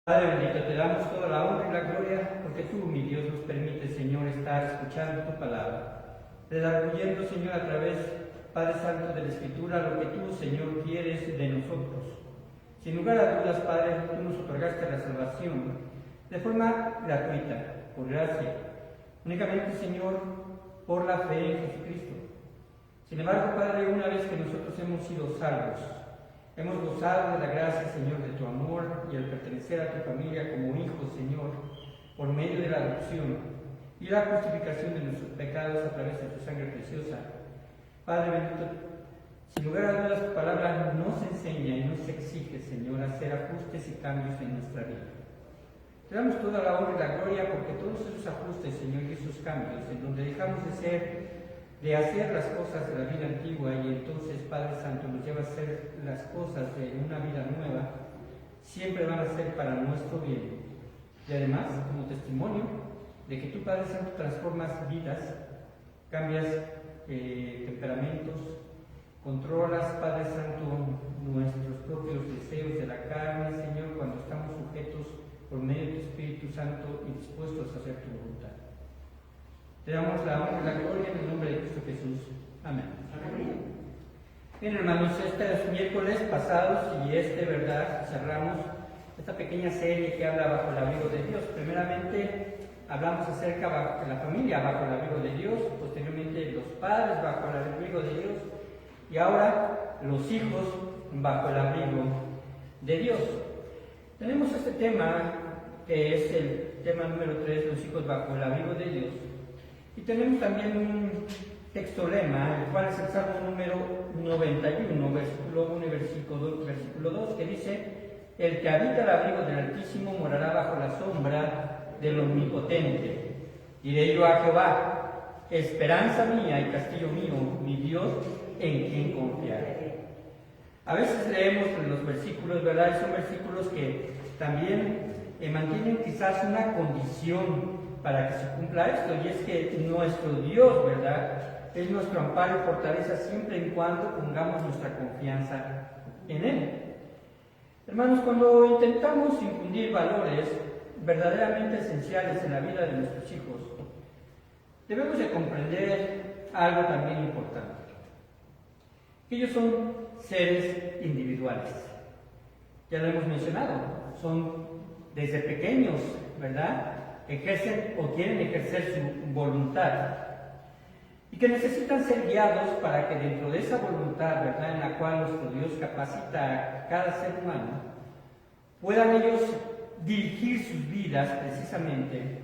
Padre bendito, te damos toda la honra y la gloria porque tú, mi Dios, nos permites, Señor, estar escuchando tu palabra, redarguyendo, Señor, a través, Padre Santo, de la Escritura, lo que tú, Señor, quieres de nosotros. Sin lugar a dudas, Padre, tú nos otorgaste la salvación de forma gratuita, por gracia, únicamente, Señor, por la fe en Jesucristo. Sin embargo, Padre, una vez que nosotros hemos sido salvos, hemos gozado de la gracia, Señor, de tu amor y al pertenecer a tu familia como hijos, Señor, por medio de la adopción y la justificación de nuestros pecados a través de tu sangre preciosa. Padre bendito, sin lugar a dudas, tu palabra nos enseña y nos exige, Señor, hacer ajustes y cambios en nuestra vida. Te damos toda la honra y la gloria porque todos esos ajustes, Señor, y esos cambios, en donde dejamos de hacer las cosas de la vida antigua y entonces, Padre Santo, nos lleva a hacer las cosas de una vida nueva, siempre van a ser para nuestro bien. Y además, como testimonio de que tú, Padre Santo, transformas vidas, cambias temperamentos, controlas, Padre Santo, nuestros propios deseos de la carne, Señor, cuando estamos sujetos por medio de tu Espíritu Santo y dispuestos a hacer tu voluntad. Te damos la honra y la gloria en el nombre de Cristo Jesús. Amén. Amén. Bien, hermanos, este miércoles pasados y ¿verdad? Cerramos esta pequeña serie que habla bajo el abrigo de Dios. Primeramente, hablamos acerca de la familia bajo el abrigo de Dios, posteriormente los padres bajo el abrigo de Dios y ahora los hijos bajo el abrigo de Dios. Tenemos este tema que es el tema número 3, los hijos bajo el abrigo de Dios. Y tenemos también un texto lema, el cual es el Salmo número 91, versículo 1 y versículo 2, que dice: el que habita el abrigo del Altísimo morará bajo la sombra del Omnipotente. Diré yo a Jehová, esperanza mía y castillo mío, mi Dios, en quien confiaré. A veces leemos los versículos, ¿verdad? Y son versículos que también mantienen quizás una condición para que se cumpla esto, y es que nuestro Dios, ¿verdad?, es nuestro amparo y fortaleza siempre y cuando pongamos nuestra confianza en Él. Hermanos, cuando intentamos infundir valores verdaderamente esenciales en la vida de nuestros hijos, debemos de comprender algo también importante. Ellos son seres individuales. Ya lo hemos mencionado, son desde pequeños, ¿verdad?, ejercen o quieren ejercer su voluntad y que necesitan ser guiados para que dentro de esa voluntad, ¿verdad?, en la cual nuestro Dios capacita a cada ser humano, puedan ellos dirigir sus vidas precisamente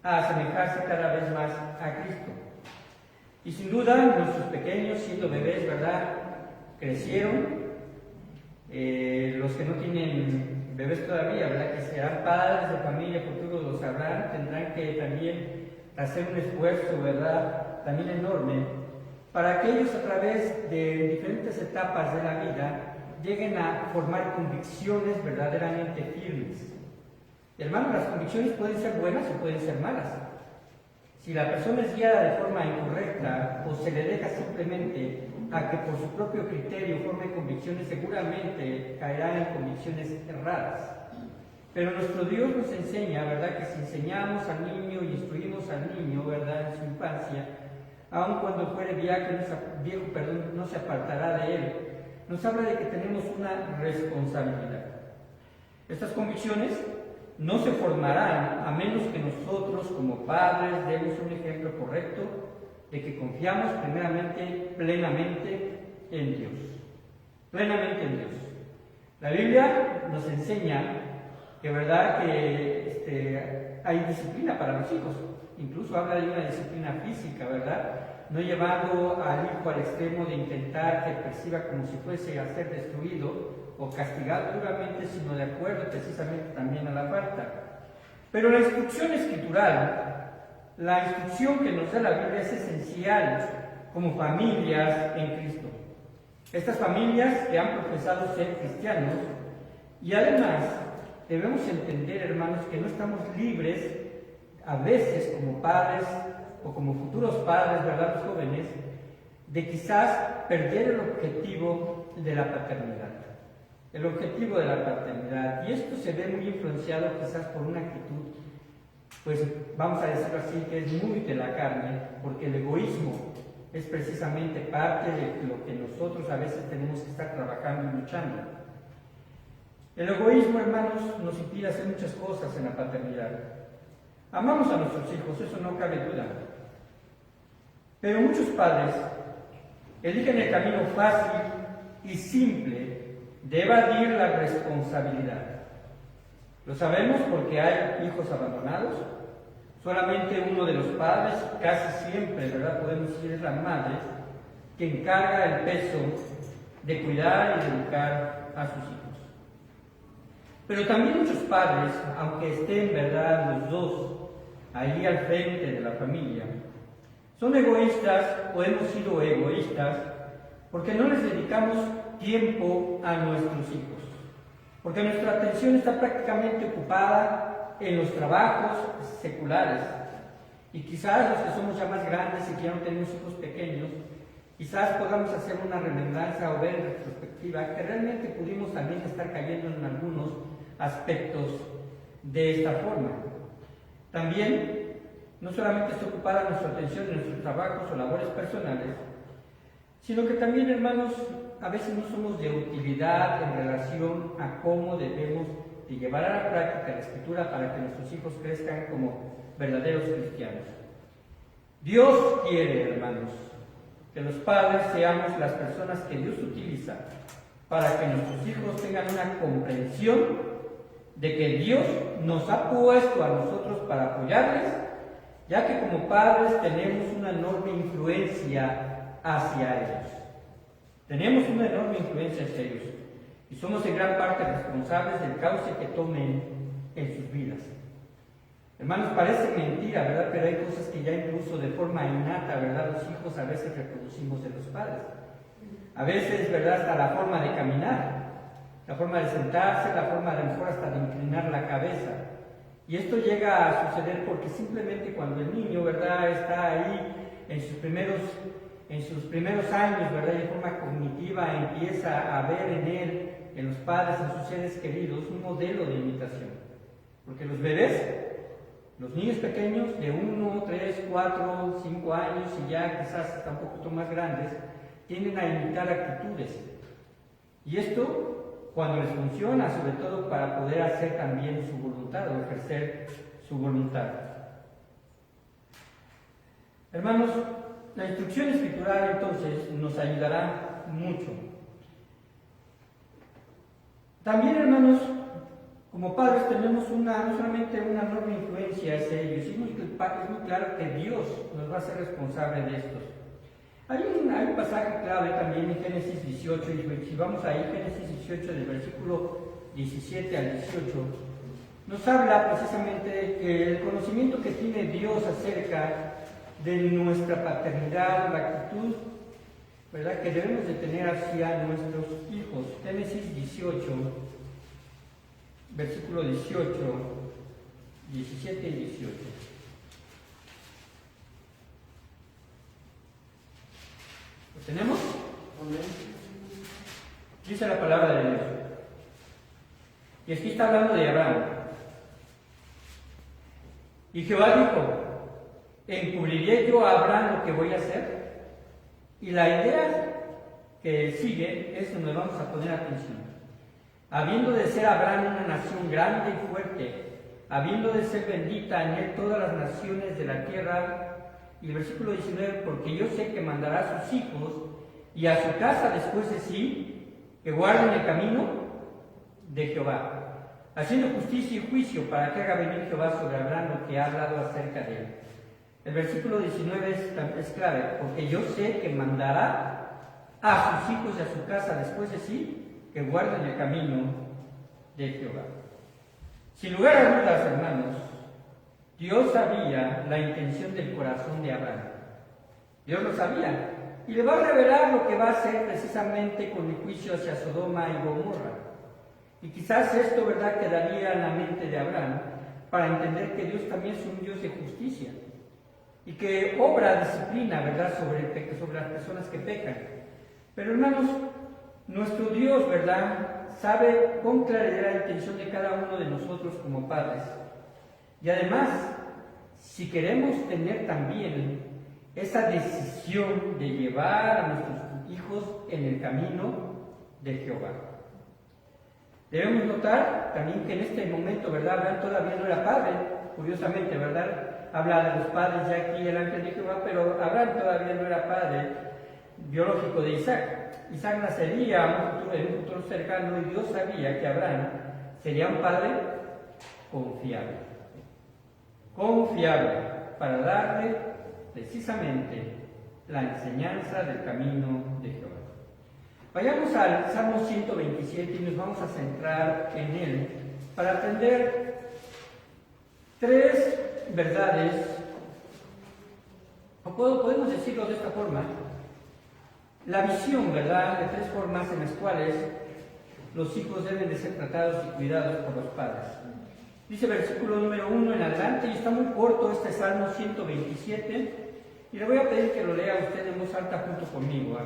a asemejarse cada vez más a Cristo. Y sin duda, nuestros pequeños, siendo bebés, ¿verdad?, crecieron. Los que no tienen bebés todavía, ¿verdad?, que serán padres de familia, futuros lo sabrán, tendrán que también hacer un esfuerzo, ¿verdad?, también enorme, para que ellos a través de diferentes etapas de la vida lleguen a formar convicciones verdaderamente firmes. Hermanos, las convicciones pueden ser buenas o pueden ser malas. Si la persona es guiada de forma incorrecta o se le deja simplemente a que por su propio criterio forme convicciones, seguramente caerá en convicciones erradas. Pero nuestro Dios nos enseña, ¿verdad?, que si enseñamos al niño y instruimos al niño, ¿verdad?, en su infancia, aun cuando fuere viejo, no se apartará de él. Nos habla de que tenemos una responsabilidad. Estas convicciones no se formarán a menos que nosotros como padres demos un ejemplo correcto de que confiamos primeramente plenamente en Dios. Plenamente en Dios. La Biblia nos enseña que, ¿verdad?, que hay disciplina para los hijos. Incluso habla de una disciplina física, ¿verdad?, no llevando al hijo al extremo de intentar que perciba como si fuese a ser destruido o castigado duramente, sino de acuerdo precisamente también a la falta. Pero la instrucción escritural, la instrucción que nos da la Biblia es esencial como familias en Cristo. Estas familias que han profesado ser cristianos, y además debemos entender, hermanos, que no estamos libres a veces como padres o como futuros padres, ¿verdad?, los jóvenes, de quizás perder el objetivo de la paternidad. el objetivo de la paternidad. Y esto se ve muy influenciado quizás por una actitud, pues vamos a decirlo así, que es muy de la carne, porque el egoísmo es precisamente parte de lo que nosotros a veces tenemos que estar trabajando y luchando. El egoísmo, hermanos, nos impide hacer muchas cosas en la paternidad. Amamos a nuestros hijos, eso no cabe duda. Pero muchos padres eligen el camino fácil y simple de evadir la responsabilidad. Lo sabemos porque hay hijos abandonados. Solamente uno de los padres, casi siempre, ¿verdad? Podemos decir, es la madre, que encarga el peso de cuidar y de educar a sus hijos. Pero también muchos padres, aunque estén, ¿verdad?, los dos ahí al frente de la familia, son egoístas o hemos sido egoístas porque no les dedicamos tiempo a nuestros hijos, porque nuestra atención está prácticamente ocupada en los trabajos seculares. Y quizás los que somos ya más grandes y que ya no tenemos hijos pequeños, quizás podamos hacer una remembranza o ver en retrospectiva que realmente pudimos también estar cayendo en algunos aspectos de esta forma. También, no solamente está ocupada nuestra atención en nuestros trabajos o labores personales, sino que también, hermanos, a veces no somos de utilidad en relación a cómo debemos de llevar a la práctica la Escritura para que nuestros hijos crezcan como verdaderos cristianos. Dios quiere, hermanos, que los padres seamos las personas que Dios utiliza para que nuestros hijos tengan una comprensión de que Dios nos ha puesto a nosotros para apoyarles, ya que como padres tenemos una enorme influencia hacia ellos. Tenemos una enorme influencia hacia ellos y somos en gran parte responsables del cauce que tomen en sus vidas. Hermanos, parece mentira, ¿verdad? Pero hay cosas que ya incluso de forma innata, ¿verdad? Los hijos a veces reproducimos de los padres. A veces, ¿verdad? Hasta la forma de caminar, la forma de sentarse, la forma de mejor hasta de inclinar la cabeza. Y esto llega a suceder porque simplemente cuando el niño, ¿verdad?, está ahí en sus primeros años, ¿verdad?, y de forma cognitiva empieza a ver en él, en los padres, en sus seres queridos, un modelo de imitación. Porque los bebés, los niños pequeños de 1, 3, 4, 5 años y ya quizás hasta un poquito más grandes, tienden a imitar actitudes. Y esto, cuando les funciona, sobre todo para poder hacer también su voluntad o ejercer su voluntad. Hermanos, la instrucción escritural entonces nos ayudará mucho. También, hermanos, como padres tenemos no solamente una enorme influencia hacia ellos, es muy claro que Dios nos va a ser responsable de estos. Hay un pasaje clave también en Génesis 18, y si vamos ahí, Génesis 18, del versículo 17 al 18, nos habla precisamente que el conocimiento que tiene Dios acerca de nuestra paternidad, la actitud, ¿verdad?, que debemos de tener hacia nuestros hijos. Génesis 18, versículo 18, 17 y 18. ¿Lo tenemos? Dice la palabra de Dios. Y aquí está hablando de Abraham. Y Jehová dijo: ¿encubriré yo a Abraham lo que voy a hacer? Y la idea que sigue es donde vamos a poner atención. Habiendo de ser Abraham una nación grande y fuerte, habiendo de ser bendita en él todas las naciones de la tierra. Y el versículo 19, porque yo sé que mandará a sus hijos y a su casa después de sí, que guarden el camino de Jehová, haciendo justicia y juicio para que haga venir Jehová sobre Abraham lo que ha hablado acerca de él. El versículo 19 es clave, porque yo sé que mandará a sus hijos y a su casa después de sí, que guarden el camino de Jehová. Sin lugar a dudas, hermanos, Dios sabía la intención del corazón de Abraham. Dios lo sabía. Y le va a revelar lo que va a hacer precisamente con el juicio hacia Sodoma y Gomorra. Y quizás esto, ¿verdad?, quedaría en la mente de Abraham para entender que Dios también es un Dios de justicia. Y que obra disciplina, ¿verdad?, sobre las personas que pecan. Pero, hermanos, nuestro Dios, ¿verdad?, sabe con claridad la intención de cada uno de nosotros como padres. Y además, si queremos tener también esa decisión de llevar a nuestros hijos en el camino de Jehová. Debemos notar también que en este momento, ¿verdad? Abraham todavía no era padre, curiosamente, ¿verdad? Habla de los padres ya aquí el ángel de Jehová, pero Abraham todavía no era padre biológico de Isaac. Isaac nacería en un futuro cercano y Dios sabía que Abraham sería un padre confiable. Confiable para darle precisamente la enseñanza del camino de Jehová. Vayamos al Salmo 127 y nos vamos a centrar en él para aprender tres verdades, o podemos decirlo de esta forma, la visión, ¿verdad?, de tres formas en las cuales los hijos deben de ser tratados y cuidados por los padres. Dice versículo número 1 en adelante, y está muy corto este Salmo 127, y le voy a pedir que lo lea usted en voz alta junto conmigo.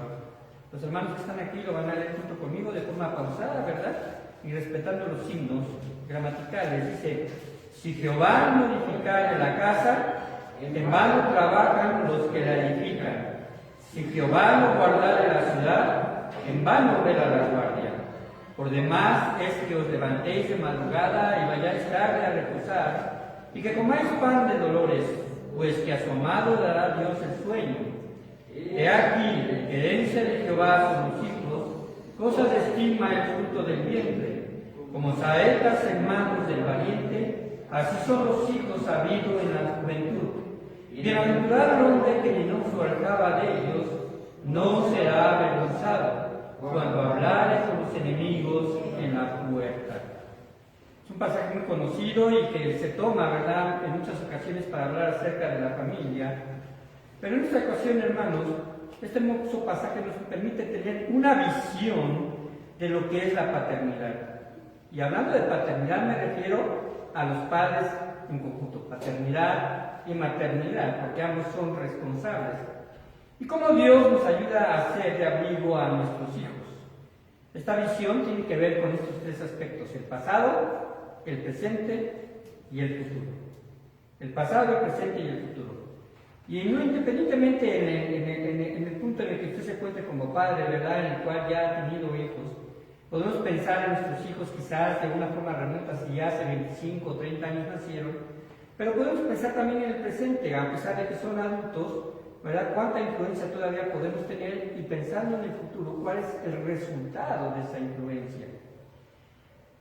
Los hermanos que están aquí lo van a leer junto conmigo de forma pausada, ¿verdad?, y respetando los signos gramaticales. Dice: si Jehová no edificare la casa, en vano trabajan los que la edifican. Si Jehová no guardare la ciudad, en vano vela la guardia. Por demás es que os levantéis de madrugada y vayáis tarde a reposar, y que comáis pan de dolores, pues que asomado dará Dios el sueño. He aquí, herencia de Jehová son los hijos, cosa de estima el fruto del vientre. Como saetas en manos del valiente, así son los hijos habidos en la juventud. Bienaventurado el hombre que no se alcaba de ellos, no será avergonzado cuando hablare con los enemigos en la puerta. Es un pasaje muy conocido y que se toma, ¿verdad?, en muchas ocasiones para hablar acerca de la familia. Pero en esta ocasión, hermanos, este hermoso pasaje nos permite tener una visión de lo que es la paternidad. Y hablando de paternidad me refiero a los padres en conjunto, paternidad y maternidad, porque ambos son responsables. Y cómo Dios nos ayuda a hacer de abrigo a nuestros hijos. Esta visión tiene que ver con estos tres aspectos: el pasado, el presente y el futuro. El pasado, el presente y el futuro. Y no, independientemente en el punto en el que usted se encuentre como padre, ¿verdad?, en el cual ya ha tenido hijos, podemos pensar en nuestros hijos quizás de una forma remota, si ya hace 25 o 30 años nacieron, pero podemos pensar también en el presente, a pesar de que son adultos, ¿verdad?, cuánta influencia todavía podemos tener, y pensando en el futuro, cuál es el resultado de esa influencia.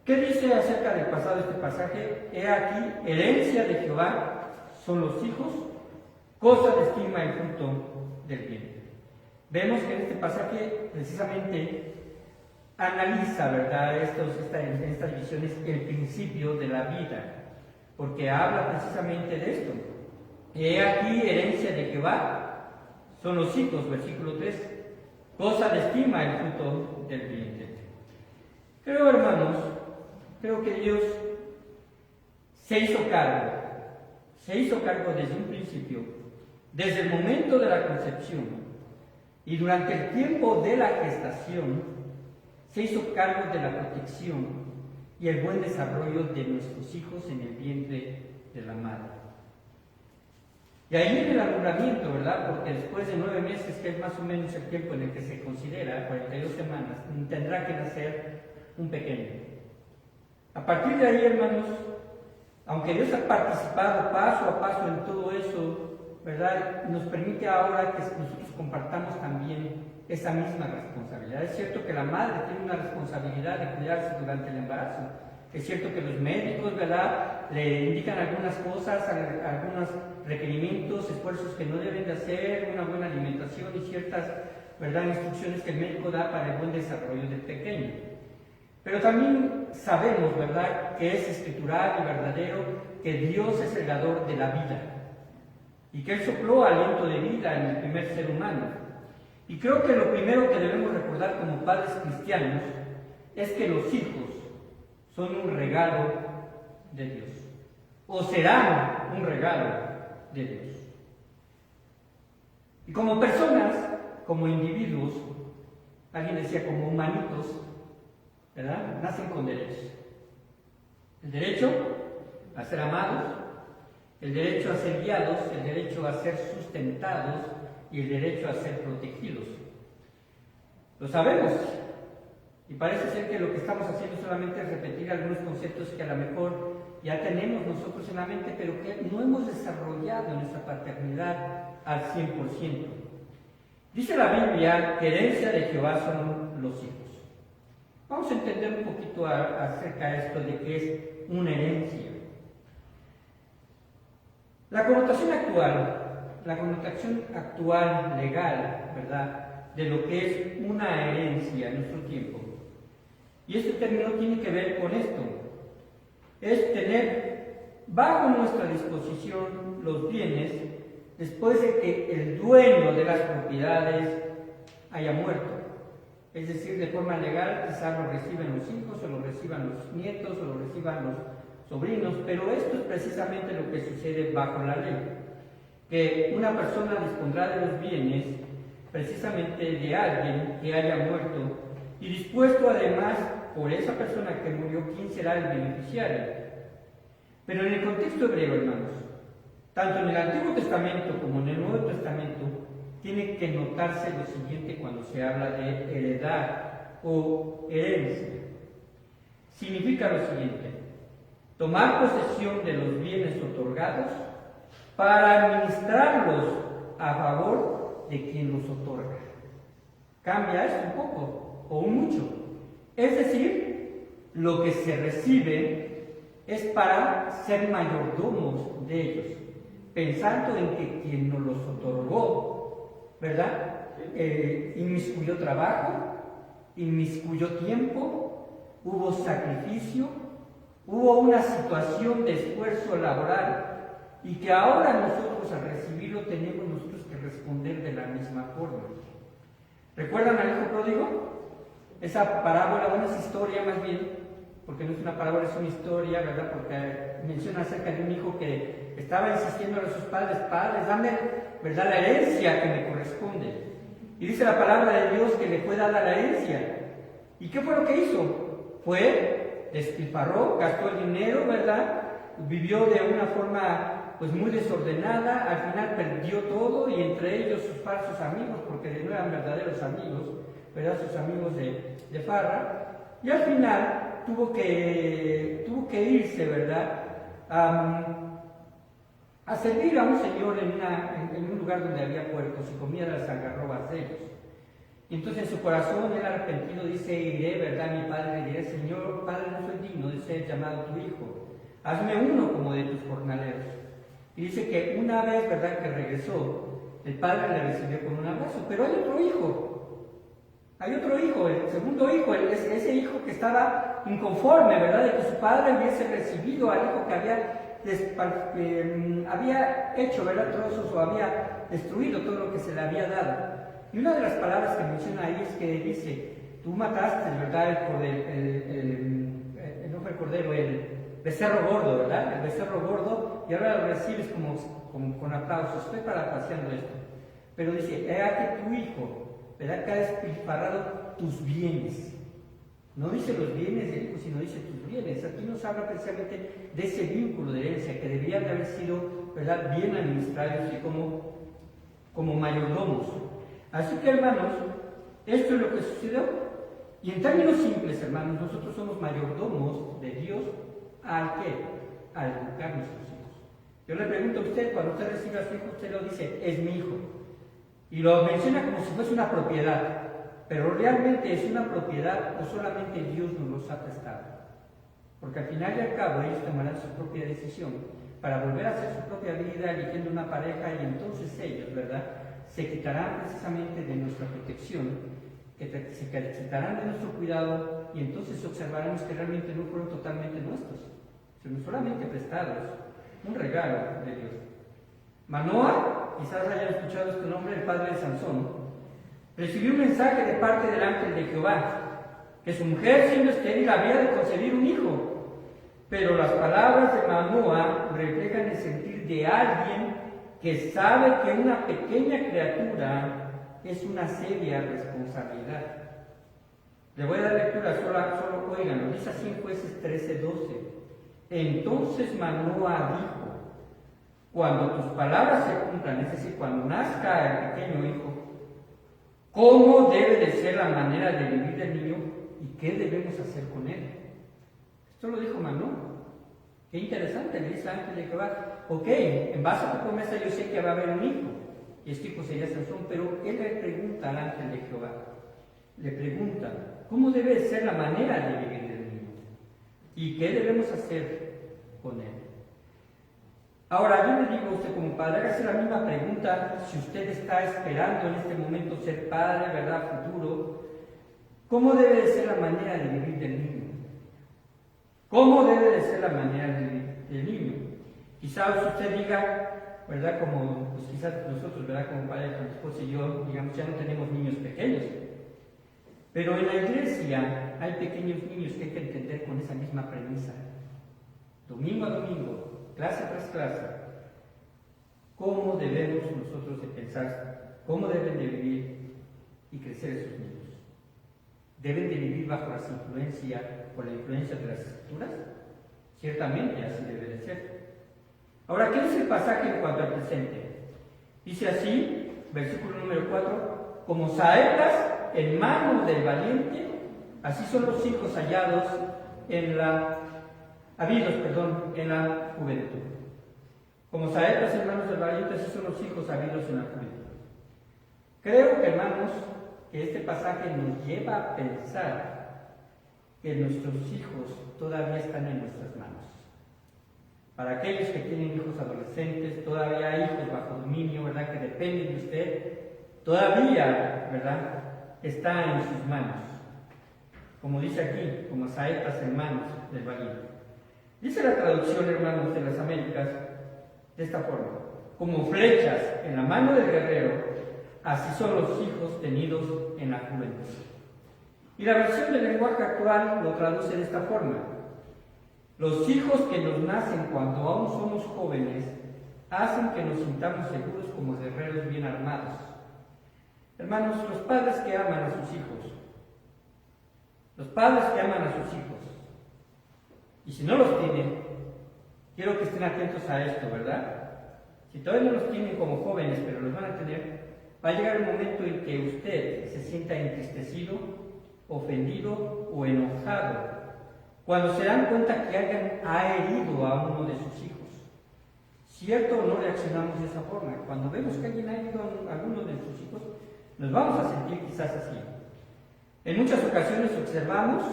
¿Qué dice acerca del pasado este pasaje? He aquí, herencia de Jehová son los hijos, cosa de estima el fruto del vientre. Vemos que en este pasaje precisamente analiza, ¿verdad?, estas divisiones, el principio de la vida, porque habla precisamente de esto. He aquí, herencia de Jehová son los hijos, versículo 3, cosa de estima el fruto del vientre. Creo, hermanos, que Dios se hizo cargo desde un principio, desde el momento de la concepción y durante el tiempo de la gestación, se hizo cargo de la protección y el buen desarrollo de nuestros hijos en el vientre de la madre. Y ahí viene el alumbramiento, ¿verdad? Porque después de 9 meses, que es más o menos el tiempo en el que se considera, 42 semanas, tendrá que nacer un pequeño. A partir de ahí, hermanos, aunque Dios ha participado paso a paso en todo eso, ¿verdad?, nos permite ahora que nosotros compartamos también esa misma responsabilidad. Es cierto que la madre tiene una responsabilidad de cuidarse durante el embarazo. Es cierto que los médicos, ¿verdad?, le indican algunas cosas, algunos requerimientos, esfuerzos que no deben de hacer, una buena alimentación y ciertas, ¿verdad?, instrucciones que el médico da para el buen desarrollo del pequeño. Pero también sabemos, ¿verdad?, que es escritural y verdadero que Dios es el dador de la vida y que Él sopló aliento de vida en el primer ser humano. Y creo que lo primero que debemos recordar como padres cristianos es que los hijos son un regalo de Dios, o serán un regalo de Dios. Y como personas, como individuos, alguien decía como humanitos, ¿verdad? Nacen con derechos. El derecho a ser amados, el derecho a ser guiados, el derecho a ser sustentados y el derecho a ser protegidos. Lo sabemos, y parece ser que lo que estamos haciendo solamente es repetir algunos conceptos que a lo mejor ya tenemos nosotros en la mente, pero que no hemos desarrollado nuestra paternidad al 100%. Dice la Biblia que herencia de Jehová son los hijos. Vamos a entender un poquito acerca de esto de qué es una herencia. La connotación actual legal, ¿verdad?, de lo que es una herencia en nuestro tiempo. Y este término tiene que ver con esto. Es tener bajo nuestra disposición los bienes después de que el dueño de las propiedades haya muerto. Es decir, de forma legal quizás lo reciben los hijos, o lo reciban los nietos, o lo reciban los sobrinos, pero esto es precisamente lo que sucede bajo la ley. Que una persona dispondrá de los bienes precisamente de alguien que haya muerto y dispuesto además por esa persona que murió quién será el beneficiario. Pero en el contexto hebreo, hermanos, tanto en el Antiguo Testamento como en el Nuevo Testamento, tiene que notarse lo siguiente cuando se habla de heredad o herencia. Significa lo siguiente: tomar posesión de los bienes otorgados para administrarlos a favor de quien los otorga. Cambia esto un poco o un mucho. Es decir, lo que se recibe es para ser mayordomos de ellos, pensando en que quien nos los otorgó, ¿verdad?, inmiscuyó trabajo, inmiscuyó tiempo, hubo sacrificio, hubo una situación de esfuerzo laboral, y que ahora nosotros al recibirlo tenemos nosotros que responder de la misma forma. ¿Recuerdan al hijo pródigo? Esa parábola, bueno, es historia más bien, porque no es una parábola, es una historia, ¿verdad? Porque menciona acerca de un hijo que estaba insistiendo a sus padres: padres, dame, ¿verdad?, la herencia que me corresponde. Y dice la palabra de Dios que le fue dada la herencia. ¿Y qué fue lo que hizo? Despilfarró, gastó el dinero, ¿verdad? Vivió de una forma pues muy desordenada, al final perdió todo, y entre ellos sus falsos amigos, porque no eran verdaderos amigos, ¿verdad?, sus amigos de farra, y al final tuvo que irse, ¿verdad?, a servir a un señor en un lugar donde había puercos y comía las algarrobas de ellos. Y entonces en su corazón, él arrepentido, dice: iré, ¿verdad?, a mi padre, le diré: Señor, padre, no soy digno de ser llamado tu hijo, hazme uno como de tus jornaleros. Y dice que una vez, ¿verdad?, que regresó, el padre le recibió con un abrazo. Pero hay otro hijo, el segundo hijo, ese hijo que estaba inconforme, ¿verdad?, de que su padre hubiese recibido al hijo que había hecho, ¿verdad?, trozos, o había destruido todo lo que se le había dado. Y una de las palabras que menciona ahí es que dice: tú mataste, ¿verdad?, el becerro gordo, ¿verdad?, el becerro gordo, y ahora lo recibes como con aplausos. Estoy parafraseando esto, pero dice: he aquí tu hijo, ¿verdad?, que ha despilfarrado tus bienes. No dice los bienes del hijo, sino dice tus bienes. Aquí nos habla precisamente de ese vínculo de herencia que deberían de haber sido, ¿verdad?, bien administrados y como mayordomos. Así que, hermanos, esto es lo que sucedió. Y en términos simples, hermanos, nosotros somos mayordomos de Dios. ¿Al qué? Al educar a nuestros hijos. Yo le pregunto a usted, cuando usted recibe a su hijo, usted lo dice: es mi hijo. Y lo menciona como si fuese una propiedad. Pero realmente es una propiedad, o solamente Dios nos los ha prestado. Porque al final y al cabo ellos tomarán su propia decisión para volver a hacer su propia vida, eligiendo una pareja, y entonces ellos, ¿verdad?, se quitarán precisamente de nuestra protección, se quitarán de nuestro cuidado, y entonces observaremos que realmente no fueron totalmente nuestros, sino solamente prestados, un regalo de Dios. Manoah, quizás hayan escuchado este nombre, el padre de Sansón, recibió un mensaje de parte del ángel de Jehová, que su mujer, siendo estéril, había de concebir un hijo. Pero las palabras de Manoah reflejan el sentir de alguien que sabe que una pequeña criatura es una seria responsabilidad. Le voy a dar lectura, solo oigan, dice así en Jueces 13:12. Entonces Manoah dijo: cuando tus palabras se cumplan, es decir, cuando nazca el pequeño hijo, ¿cómo debe de ser la manera de vivir del niño y qué debemos hacer con él? Esto lo dijo Manoah. Qué interesante, le dice ángel de Jehová. Ok, en base a tu promesa yo sé que va a haber un hijo, y este hijo sería Sansón, pero él le pregunta al ángel de Jehová, le pregunta, ¿cómo debe ser la manera de vivir del niño? ¿Y qué debemos hacer con él? Ahora, yo le digo a usted como padre, hágase la misma pregunta si usted está esperando en este momento ser padre, ¿verdad?, futuro. ¿Cómo debe de ser la manera de vivir del niño? ¿Cómo debe de ser la manera de vivir del niño? Quizás usted diga, ¿verdad?, como pues quizás nosotros, ¿verdad?, como padre, con mi esposa y yo, digamos, ya no tenemos niños pequeños. Pero en la iglesia hay pequeños niños que hay que entender con esa misma premisa. Domingo a domingo, clase tras clase, ¿cómo debemos nosotros de pensar? ¿Cómo deben de vivir y crecer esos niños? ¿Deben de vivir bajo la influencia de las Escrituras? Ciertamente así debe de ser. Ahora, ¿qué dice el pasaje en cuanto al presente? Dice así, versículo número 4, como saetas en manos del valiente, así son los hijos habidos en la juventud. Como saetas en manos del valiente, así son los hijos habidos en la juventud. Creo, hermanos, que este pasaje nos lleva a pensar que nuestros hijos todavía están en nuestras manos. Para aquellos que tienen hijos adolescentes, todavía hay hijos bajo dominio, ¿verdad?, que dependen de usted, todavía, ¿verdad?, está en sus manos. Como dice aquí, como saetas en manos del valiente. Dice la traducción, hermanos, de las Américas, de esta forma: como flechas en la mano del guerrero, así son los hijos tenidos en la juventud. Y la versión del lenguaje actual lo traduce de esta forma: los hijos que nos nacen cuando aún somos jóvenes hacen que nos sintamos seguros como guerreros bien armados. Hermanos, los padres que aman a sus hijos, y si no los tienen, quiero que estén atentos a esto, ¿verdad? Si todavía no los tienen como jóvenes, pero los van a tener, va a llegar un momento en que usted se sienta entristecido, ofendido o enojado cuando se dan cuenta que alguien ha herido a uno de sus hijos. ¿Cierto o no reaccionamos de esa forma? Cuando vemos que alguien ha herido a alguno de sus hijos, nos vamos a sentir quizás así. En muchas ocasiones observamos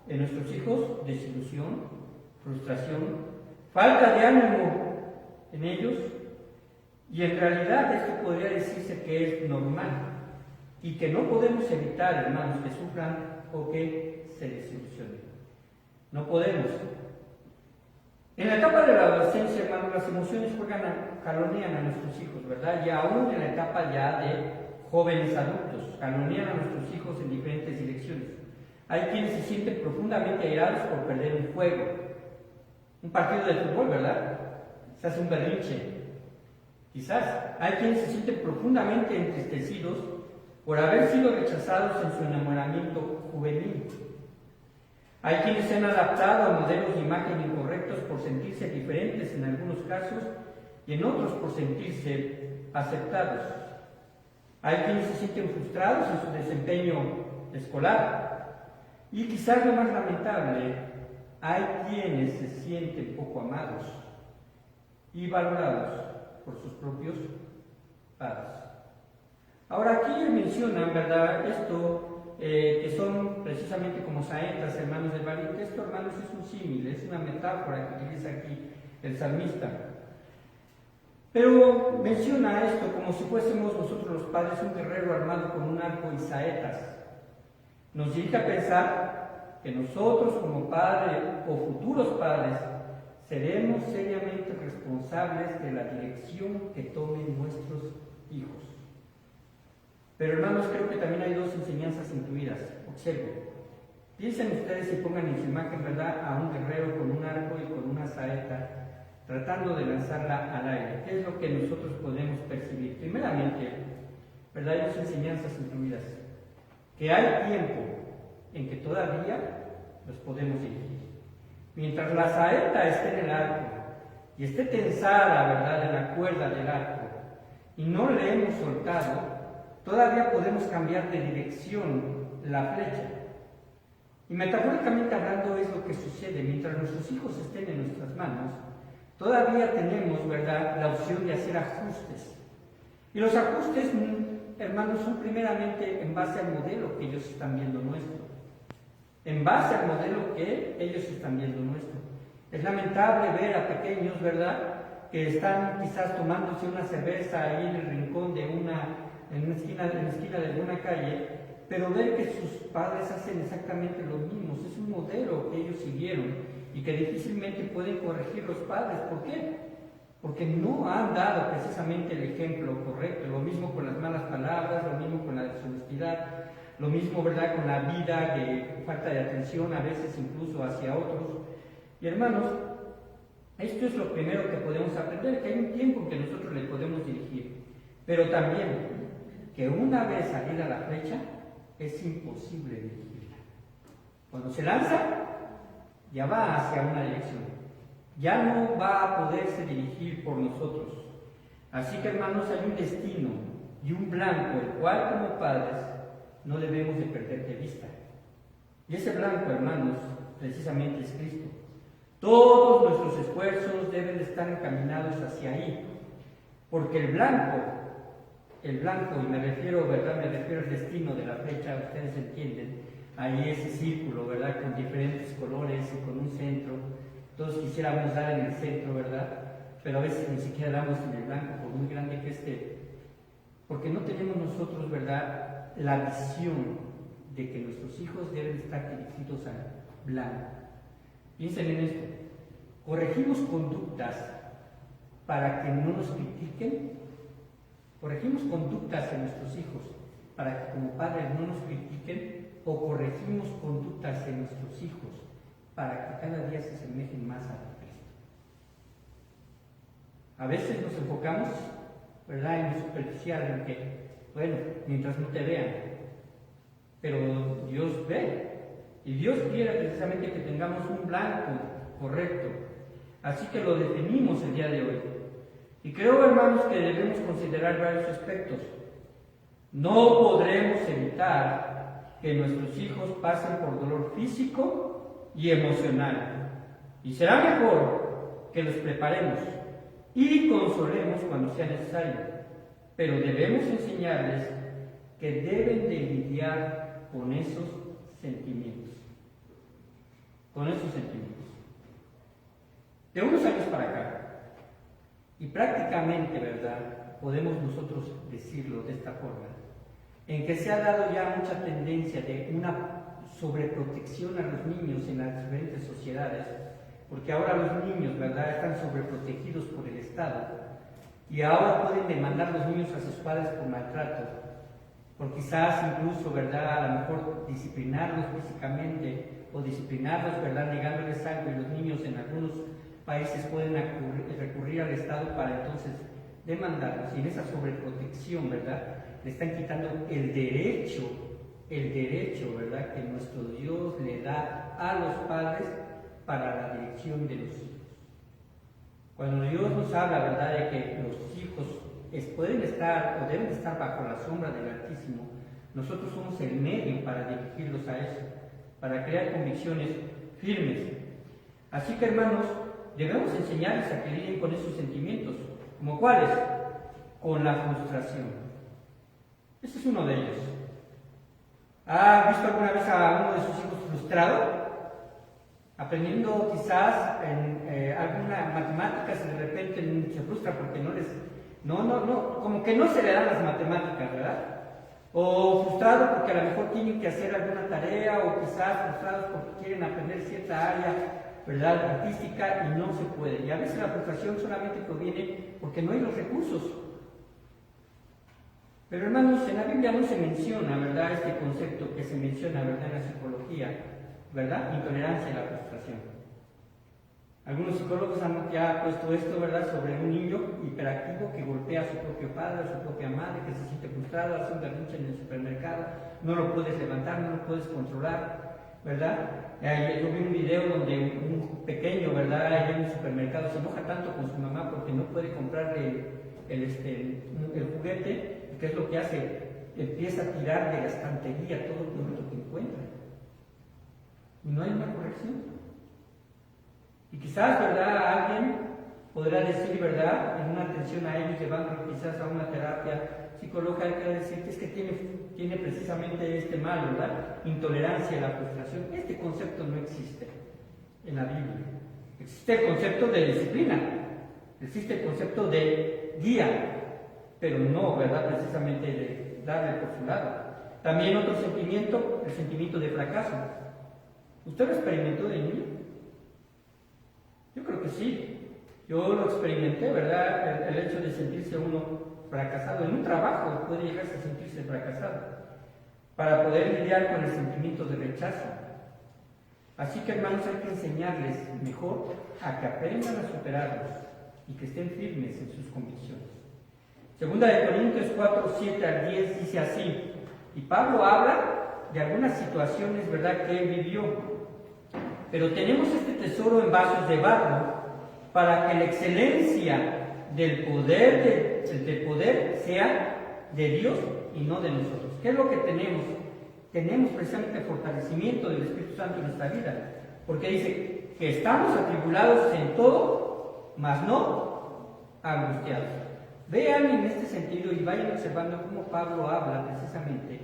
en nuestros hijos desilusión, frustración, falta de ánimo en ellos, y en realidad esto podría decirse que es normal y que no podemos evitar, hermanos, que sufran o que se desilusionen. No podemos. En la etapa de la adolescencia, hermanos, las emociones calonean a nuestros hijos, ¿verdad? Y aún en la etapa ya de jóvenes adultos, calonean a nuestros hijos en diferentes direcciones. Hay quienes se sienten profundamente airados por perder un juego, un partido de fútbol, ¿verdad? Se hace un berrinche. Quizás hay quienes se sienten profundamente entristecidos por haber sido rechazados en su enamoramiento juvenil. Hay quienes se han adaptado a modelos de imagen incorrectos por sentirse diferentes en algunos casos y en otros por sentirse aceptados. Hay quienes se sienten frustrados en su desempeño escolar. Y quizás lo más lamentable, hay quienes se sienten poco amados y valorados por sus propios padres. Ahora aquí mencionan, ¿verdad?, esto que son precisamente como saetas, hermanos del valiente. Esto, hermanos, es un símil, es una metáfora que utiliza aquí el salmista. Pero menciona esto como si fuésemos nosotros los padres un guerrero armado con un arco y saetas. Nos dirige a pensar que nosotros como padres o futuros padres seremos seriamente responsables de la dirección que tomen nuestros hijos. Pero, hermanos, creo que también hay dos enseñanzas incluidas. Observen. Piensen ustedes y pongan en su imagen, ¿verdad?, a un guerrero con un arco y con una saeta tratando de lanzarla al aire. ¿Qué es lo que nosotros podemos percibir? Primeramente, ¿verdad?, hay dos enseñanzas incluidas. Que hay tiempo en que todavía los podemos dirigir. Mientras la saeta esté en el arco y esté tensada, ¿verdad?, en la cuerda del arco y no le hemos soltado, todavía podemos cambiar de dirección la flecha. Y metafóricamente hablando es lo que sucede. Mientras nuestros hijos estén en nuestras manos, todavía tenemos, ¿verdad?, la opción de hacer ajustes. Y los ajustes, hermanos, son primeramente en base al modelo que ellos están viendo nuestro. En base al modelo que ellos están viendo nuestro. Es lamentable ver a pequeños, ¿verdad?, que están quizás tomándose una cerveza ahí en el rincón en la esquina de alguna calle, pero ver que sus padres hacen exactamente lo mismo. Es un modelo que ellos siguieron y que difícilmente pueden corregir los padres. ¿Por qué? Porque no han dado precisamente el ejemplo correcto. Lo mismo con las malas palabras, lo mismo con la deshonestidad, lo mismo, ¿verdad?, con la vida de falta de atención, a veces incluso hacia otros. Y hermanos, esto es lo primero que podemos aprender, que hay un tiempo en que nosotros le podemos dirigir, pero también que una vez salida la flecha, es imposible dirigirla. Cuando se lanza, ya va hacia una dirección, ya no va a poderse dirigir por nosotros. Así que, hermanos, hay un destino y un blanco, el cual como padres no debemos de perder de vista. Y ese blanco, hermanos, precisamente es Cristo. Todos nuestros esfuerzos deben de estar encaminados hacia ahí, porque el blanco, y me refiero, ¿verdad?, me refiero al destino de la flecha, ustedes entienden, ahí ese círculo, ¿verdad?, con diferentes colores y con un centro. Todos quisiéramos dar en el centro, ¿verdad?, pero a veces ni siquiera damos en el blanco, por muy grande que esté, porque no tenemos nosotros, ¿verdad?, la visión de que nuestros hijos deben estar dirigidos al blanco. Piensen en esto. Corregimos conductas para que no nos critiquen. Corregimos conductas en nuestros hijos para que como padres no nos critiquen, o corregimos conductas en nuestros hijos para que cada día se asemejen más a Cristo. A veces nos enfocamos, ¿verdad?, en lo superficial, en que, bueno, mientras no te vean, pero Dios ve. Y Dios quiere precisamente que tengamos un blanco correcto. Así que lo definimos el día de hoy. Y creo, hermanos, que debemos considerar varios aspectos. No podremos evitar que nuestros hijos pasen por dolor físico y emocional. Y será mejor que los preparemos y consolemos cuando sea necesario. Pero debemos enseñarles que deben de lidiar con esos sentimientos. De unos años para acá, y prácticamente, ¿verdad?, podemos nosotros decirlo de esta forma, en que se ha dado ya mucha tendencia de una sobreprotección a los niños en las diferentes sociedades, porque ahora los niños, ¿verdad?, están sobreprotegidos por el Estado, y ahora pueden demandar los niños a sus padres por maltrato, por quizás incluso, ¿verdad?, a lo mejor disciplinarlos físicamente, o disciplinarlos, ¿verdad?, negándoles algo, y los niños en algunos países pueden recurrir al Estado para entonces demandarlos. Y en esa sobreprotección, ¿verdad?, le están quitando el derecho, ¿verdad?, que nuestro Dios le da a los padres para la dirección de los hijos. Cuando Dios nos habla, ¿verdad?, de que los hijos pueden estar o deben estar bajo la sombra del Altísimo, nosotros somos el medio para dirigirlos a eso, para crear convicciones firmes. Así que, hermanos, debemos enseñarles a que lidien con esos sentimientos. ¿Como cuáles? Con la frustración. Ese es uno de ellos. ¿Ha visto alguna vez a uno de sus hijos frustrado? Aprendiendo quizás en alguna matemáticas y de repente se frustra porque como que no se le dan las matemáticas, ¿verdad? O frustrado porque a lo mejor tienen que hacer alguna tarea, o quizás frustrados porque quieren aprender cierta área, ¿verdad?, artística, y no se puede. Y a veces la frustración solamente proviene porque no hay los recursos. Pero, hermanos, en la Biblia no se menciona, ¿verdad?, este concepto que se menciona, ¿verdad?, en la psicología, ¿verdad?, intolerancia a la frustración. Algunos psicólogos han ya puesto esto, ¿verdad?, sobre un niño hiperactivo que golpea a su propio padre, a su propia madre, que se siente frustrado, hace un berrinche en el supermercado, no lo puedes levantar, no lo puedes controlar. ¿verdad? Yo vi un video donde un pequeño, ¿verdad?, allá en el supermercado se enoja tanto con su mamá porque no puede comprarle el juguete. ¿Qué es lo que hace? Empieza a tirar de la estantería todo el producto que encuentra. Y no hay una corrección. Y quizás, ¿verdad?, alguien podrá decir, ¿verdad?, en una atención a ellos, llevándolo quizás a una terapia psicológica, hay que decir que es que tiene precisamente este mal, ¿verdad?, intolerancia a la frustración. Este concepto no existe en la Biblia. Existe el concepto de disciplina, existe el concepto de guía, pero no, ¿verdad?, precisamente de darle por su lado. También otro sentimiento, el sentimiento de fracaso. ¿Usted lo experimentó de niño? Yo creo que sí. Yo lo experimenté, ¿verdad? El hecho de sentirse uno fracasado. En un trabajo puede llegarse a sentirse fracasado para poder lidiar con el sentimiento de rechazo. Así que, hermanos, hay que enseñarles mejor a que aprendan a superarlos y que estén firmes en sus convicciones. Segunda de Corintios 4, 7 al 10 dice así, y Pablo habla de algunas situaciones, ¿verdad?, que él vivió. Pero tenemos este tesoro en vasos de barro para que la excelencia del poder sea de Dios y no de nosotros. ¿Qué es lo que tenemos? Tenemos precisamente el fortalecimiento del Espíritu Santo en nuestra vida, porque dice que estamos atribulados en todo, mas no angustiados. Vean en este sentido y vayan observando cómo Pablo habla precisamente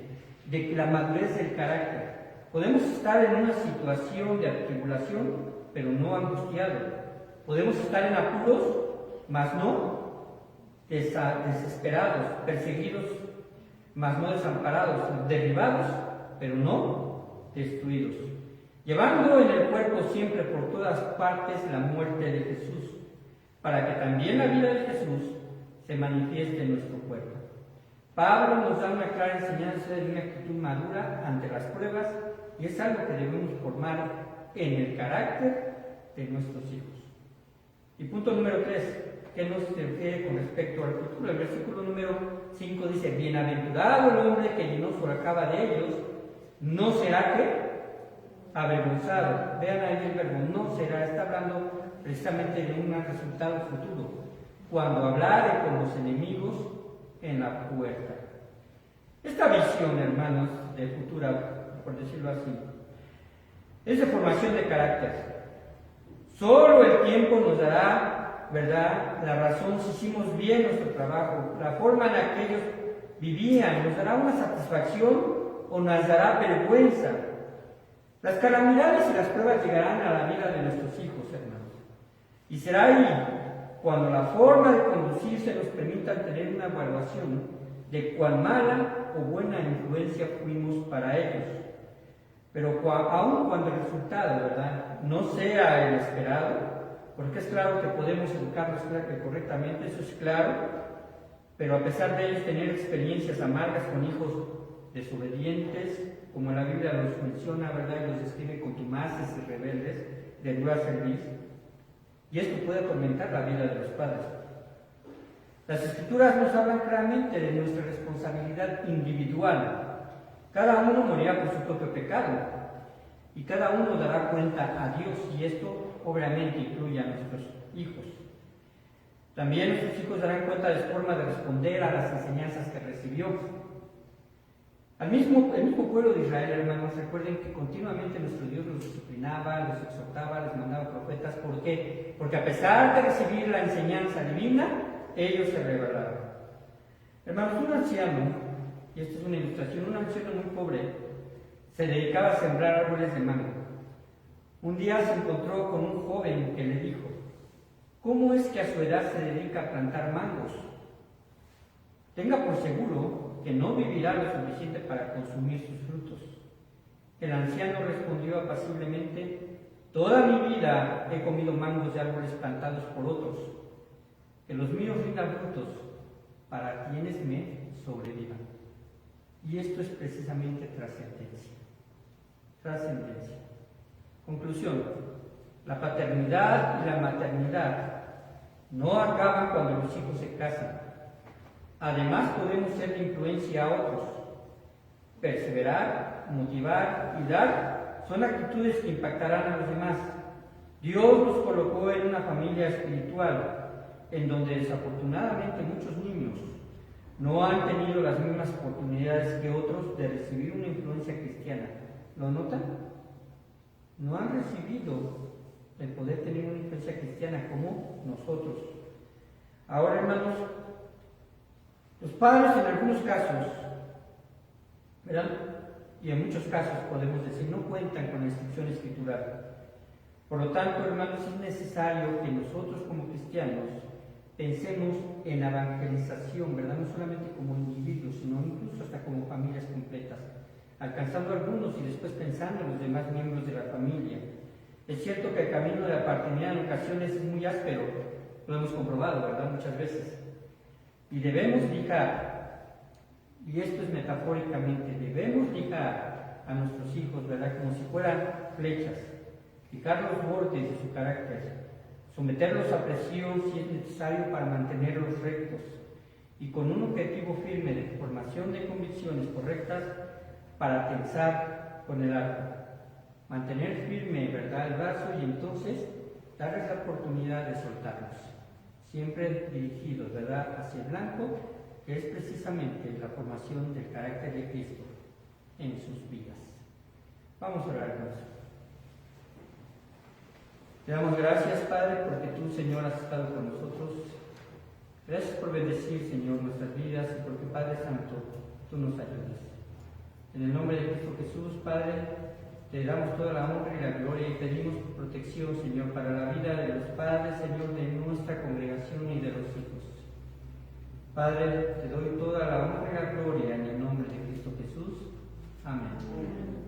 de la madurez del carácter. Podemos estar en una situación de atribulación, pero no angustiados. Podemos estar en apuros, mas no desesperados, perseguidos, mas no desamparados, derribados, pero no destruidos. Llevando en el cuerpo siempre por todas partes la muerte de Jesús, para que también la vida de Jesús se manifieste en nuestro cuerpo. Pablo nos da una clara enseñanza de una actitud madura ante las pruebas, y es algo que debemos formar en el carácter de nuestros hijos. Y punto número 3, ¿qué nos refiere con respecto al futuro? El versículo número 5 dice, bienaventurado el hombre que no socava de ellos, no será que avergonzado. Vean ahí el verbo, no será, está hablando precisamente de un resultado futuro, cuando hablare con los enemigos en la puerta. Esta visión, hermanos, de futuro, por decirlo así, es de formación de carácter. Solo el tiempo nos dará, ¿verdad?, la razón si hicimos bien nuestro trabajo, la forma en la que ellos vivían, nos dará una satisfacción o nos dará vergüenza. Las calamidades y las pruebas llegarán a la vida de nuestros hijos, hermanos. Y será ahí cuando la forma de conducirse nos permita tener una evaluación de cuán mala o buena influencia fuimos para ellos. Pero aun cuando el resultado, ¿verdad?, no sea el esperado, porque es claro que podemos educarlos correctamente, eso es claro, pero a pesar de ellos tener experiencias amargas con hijos desobedientes, como la Biblia los menciona, ¿verdad?, y los describe contumaces y rebeldes, de dura servir, y esto puede atormentar la vida de los padres. Las Escrituras nos hablan claramente de nuestra responsabilidad individual. Cada uno morirá por su propio pecado y cada uno dará cuenta a Dios, y esto obviamente incluye a nuestros hijos. También nuestros hijos darán cuenta de su forma de responder a las enseñanzas que recibió. El mismo pueblo de Israel, hermanos, recuerden que continuamente nuestro Dios los disciplinaba, los exhortaba, les mandaba profetas. ¿Por qué? Porque a pesar de recibir la enseñanza divina, ellos se rebelaron. Hermanos, un anciano, y esta es una ilustración, un anciano muy pobre se dedicaba a sembrar árboles de mango. Un día se encontró con un joven que le dijo, ¿cómo es que a su edad se dedica a plantar mangos? Tenga por seguro que no vivirá lo suficiente para consumir sus frutos. El anciano respondió apaciblemente, toda mi vida he comido mangos de árboles plantados por otros, que los míos rindan frutos para quienes me sobrevivan. Y esto es precisamente trascendencia. Trascendencia. Conclusión. La paternidad y la maternidad no acaban cuando los hijos se casan. Además podemos ser de influencia a otros, perseverar, motivar y dar son actitudes que impactarán a los demás. Dios los colocó en una familia espiritual, en donde desafortunadamente muchos niños no han tenido las mismas oportunidades que otros de recibir una influencia cristiana. ¿Lo notan? No han recibido el poder tener una influencia cristiana como nosotros. Ahora, hermanos, los padres en algunos casos, ¿verdad? Y en muchos casos podemos decir, no cuentan con la instrucción escritural. Por lo tanto, hermanos, es necesario que nosotros como cristianos pensemos en la evangelización, ¿verdad? No solamente como individuos, sino incluso hasta como familias completas, alcanzando a algunos y después pensando en los demás miembros de la familia. Es cierto que el camino de la paternidad en ocasiones es muy áspero, lo hemos comprobado, ¿verdad? Muchas veces. Y debemos lijar, y esto es metafóricamente, debemos lijar a nuestros hijos, ¿verdad? Como si fueran flechas, fijar los bordes de su carácter, someterlos a presión si es necesario para mantenerlos rectos, y con un objetivo firme de formación de convicciones correctas para tensar con el arco. Mantener firme, ¿verdad?, el brazo y entonces darles la oportunidad de soltarlos. Siempre dirigidos, ¿verdad?, hacia el blanco, que es precisamente la formación del carácter de Cristo en sus vidas. Vamos a orar, hermanos. Te damos gracias, Padre, porque tú, Señor, has estado con nosotros. Gracias por bendecir, Señor, nuestras vidas y porque, Padre Santo, tú nos ayudas. En el nombre de Cristo Jesús, Padre, te damos toda la honra y la gloria y pedimos tu protección, Señor, para la vida de los padres, Señor, de nuestra congregación y de los hijos. Padre, te doy toda la honra y la gloria en el nombre de Cristo Jesús. Amén.